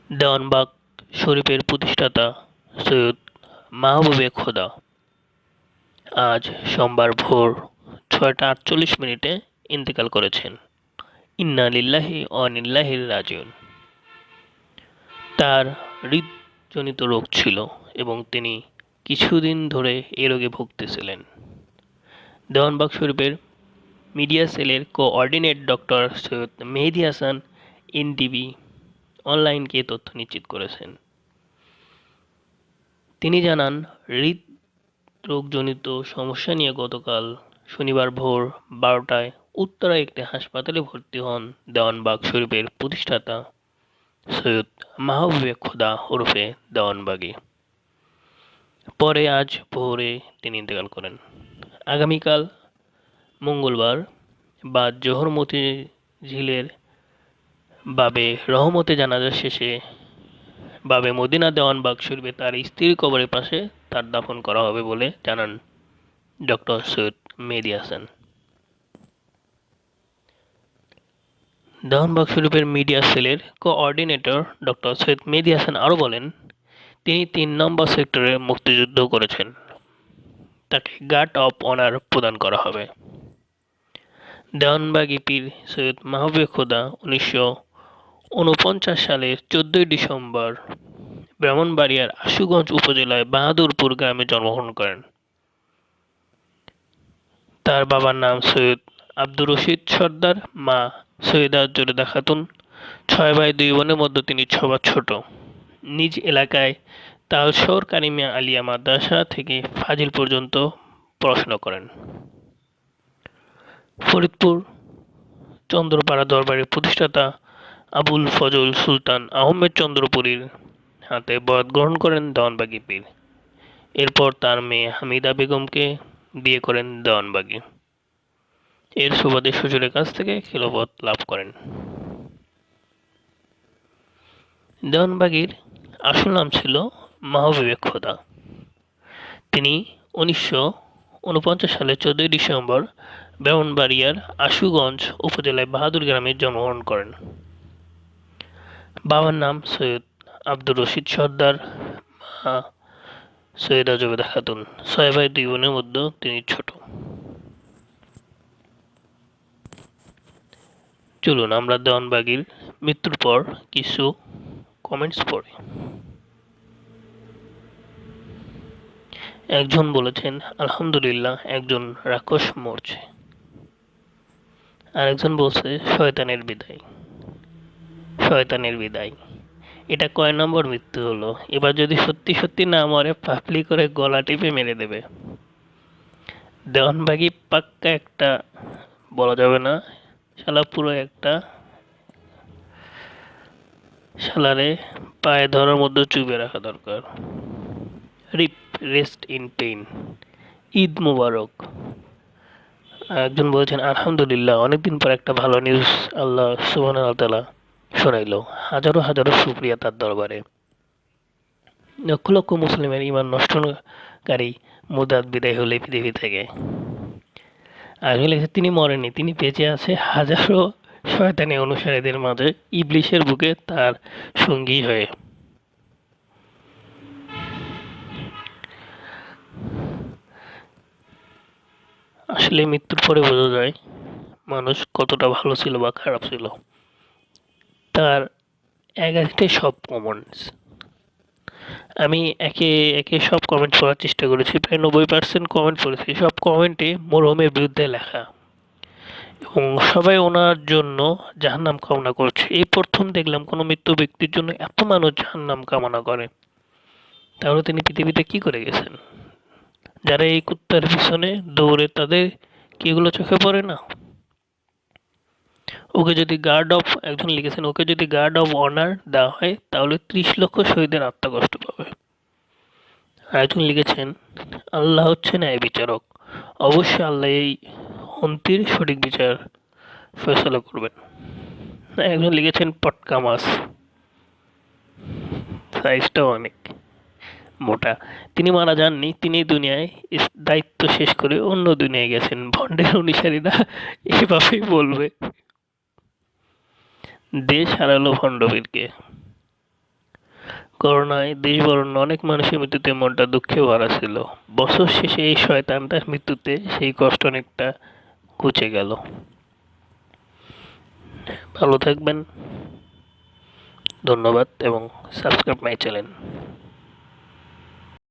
দেওয়ানবাগ শরীফের প্রতিষ্ঠাতা সৈয়দ মাহবুবে খোদা আজ সোমবার ভোর ৬টা ৪৮ মিনিটে ইন্তেকাল করেছেন। ইন্না লিল্লাহি ওয়া ইন্না ইলাইহি রাজিউন। তার হৃদজনিত রোগ ছিল এবং তিনি কিছুদিন ধরে এ রোগে ভুগতেছিলেন। দেওয়ানবাগ শরীফের মিডিয়া সেলের কোঅর্ডিনেটর ডক্টর সৈয়দ মেহেদী হাসান এনডিবি অনলাইনকে এ তথ্য নিশ্চিত করেছেন। তিনি জানান, হৃদরোগজনিত সমস্যা নিয়ে গতকাল শনিবার ভোর ১২টায় উত্তরায় একটি হাসপাতালে ভর্তি হন দেওয়ানবাগ শরীফের প্রতিষ্ঠাতা সৈয়দ মাহবুবে খোদা ওরফে দেওয়ানবাগী। পরে আজ ভোরে তিনি ইন্তেকাল করেন। আগামীকাল মঙ্গলবার বাদ জোহর মতিঝিলের বাবে রহমতে জানাজা শেষে বাবে মদিনা দেওয়ানবাগ শরীফে তার স্ত্রীর কবরের পাশে তার দাফন করা হবে বলে জানান ডক্টর সৈয়দ মেহেদী হাসান। দেওয়ানবাগ শরীফের মিডিয়া সেলের কোঅর্ডিনেটর ডক্টর সৈয়দ মেহেদী হাসান আরও বলেন, তিনি ৩ নম্বর সেক্টরে মুক্তিযুদ্ধ করেছেন। তাকে গার্ড অব অনার প্রদান করা হবে। দেওয়ানবাগী পীর সৈয়দ মাহবুবে খোদা ১৯৪৯ সালের ১৪ই ডিসেম্বর ব্রাহ্মণবাড়িয়ার আশুগঞ্জ উপজেলার বাহাদুরপুর গ্রামে জন্মগ্রহণ করেন। তার বাবার নাম সৈয়দ আব্দুর রশিদ সরদার, মা সৈয়দা জোবেদা খাতুন। ৬ ভাই ২ বোনের মধ্যে তিনি সবার ছোট। নিজ এলাকায় তালশহর কারিমিয়া আলিয়া মাদ্রাসা থেকে ফাজিল পর্যন্ত পড়াশোনা করেন। ফরিদপুর চন্দ্রপাড়া দরবারের প্রতিষ্ঠাতা আবুল ফজল সুলতান আহমেদ চন্দ্রপুরীর হাতে বয়াত গ্রহণ করেন দেওয়ানবাগী পীর। এরপর তার মেয়ে হামিদা বেগমকে বিয়ে করেন দেওয়ানবাগী। এর সুবাদে শ্বশুরের কাছ থেকে খিলাফত লাভ করেন। দেওয়ানবাগীর আসল নাম ছিল মাহবুবে খোদা। তিনি ১৯৪৯ সালের ১৪ই ডিসেম্বর ব্রাহ্মণবাড়িয়ার আশুগঞ্জ উপজেলায় বাহাদুর গ্রামে জন্মগ্রহণ করেন। বাবার নাম সৈয়দ আব্দুর রশিদ সরদার, মা সৈয়দা জোবেদা খাতুন। ৬ ভাই ২ বোনের মধ্যে তিনি ছোট। চলুন আমরা দেওয়ানবাগীর মৃত্যুর পর কিছু কমেন্টস পড়ি। একজন বলেছেন, আলহামদুলিল্লাহ, একজন রাক্ষস মরছে। আরেকজন বলছে, শয়তানের বিদায়। শয়তানের বিদায়। এটা কয় নম্বর মৃত্যু হলো? এবার যদি সত্যি সত্যি না মরে, পাগলি করে গলা টিপে মেরে দেবে। দেওয়ানবাগী পাক্কা একটা, বলা যাবে না, শালা পুরো একটা, শালারে পায়ে ধরার মধ্যে চুবে রাখা দরকার। রিপ রেস্ট ইন পেইন। ঈদ মুবারক। একজন বলছেন, আলহামদুলিল্লাহ, অনেকদিন পর একটা ভালো নিউজ আল্লাহ সুবহানাহু ওয়া তাআলা শোনাইলো। হাজারো হাজারো শুকরিয়া তার দরবারে। লক্ষ লক্ষ মুসলিমের ঈমান নষ্টকারী মুদাদ বিদায় হলে পৃথিবী থেকে। আসলে তিনি মরেননি, তিনি বেঁচে আছে হাজারো শয়তানি অনুসারীদের মাঝে, ইবলিশের বুকে তার সঙ্গী হয়ে। আসলে মৃত্যুর পরে বোঝা যায় মানুষ কতটা ভালো ছিল বা খারাপ ছিল। তার এক একটাই সব কমেন্টস। আমি একে একে সব কমেন্ট পড়ার চেষ্টা করেছি, প্রায় ৯০% কমেন্ট পড়েছি। সব কমেন্টে মরহুমের বিরুদ্ধে লেখা এবং সবাই ওনার জন্য জাহান্নাম কামনা করছে। এই প্রথম দেখলাম কোনো মৃত ব্যক্তির জন্য এত মানুষ জাহান্নাম কামনা করে। তাহলে তিনি পৃথিবীতে কি করে গেছেন? যারা এই কুত্তার পিছনে দৌড়ে, তাদের কি এগুলো চোখে পড়ে না? ওকে যদি গার্ড অফ, একজন লিখেছেন, ওকে যদি গার্ড অফ অনার দেওয়া হয় তাহলে ৩০ লক্ষ শহীদের আত্মা কষ্ট পাবে। আরেকজন লিখেছেন, আল্লাহ হচ্ছে ন্যায় বিচারক, অবশ্যই আল্লাহ এই হন্তির সঠিক বিচার ফয়সালা করবেন। একজন লিখেছেন, পটকা মাছ, সাইজটাও অনেক মোটা। তিনি মারা যাননি, তিনি দুনিয়ায় দায়িত্ব শেষ করে অন্য দুনিয়ায় গেছেন। ভণ্ডের অনুসারীরা এভাবেই বলবে। দেশ হারালো ভণ্ডবীরকে। করোনায় দেশবরণ্য অনেক মানুষের মৃত্যুতে মনটা দুঃখে ভরা ছিল। বছর শেষে এই শয়তানটার মৃত্যুতে সেই কষ্ট অনেকটা ঘুচে গেল। ভালো থাকবেন, ধন্যবাদ এবং সাবস্ক্রাইব মাই চ্যানেল।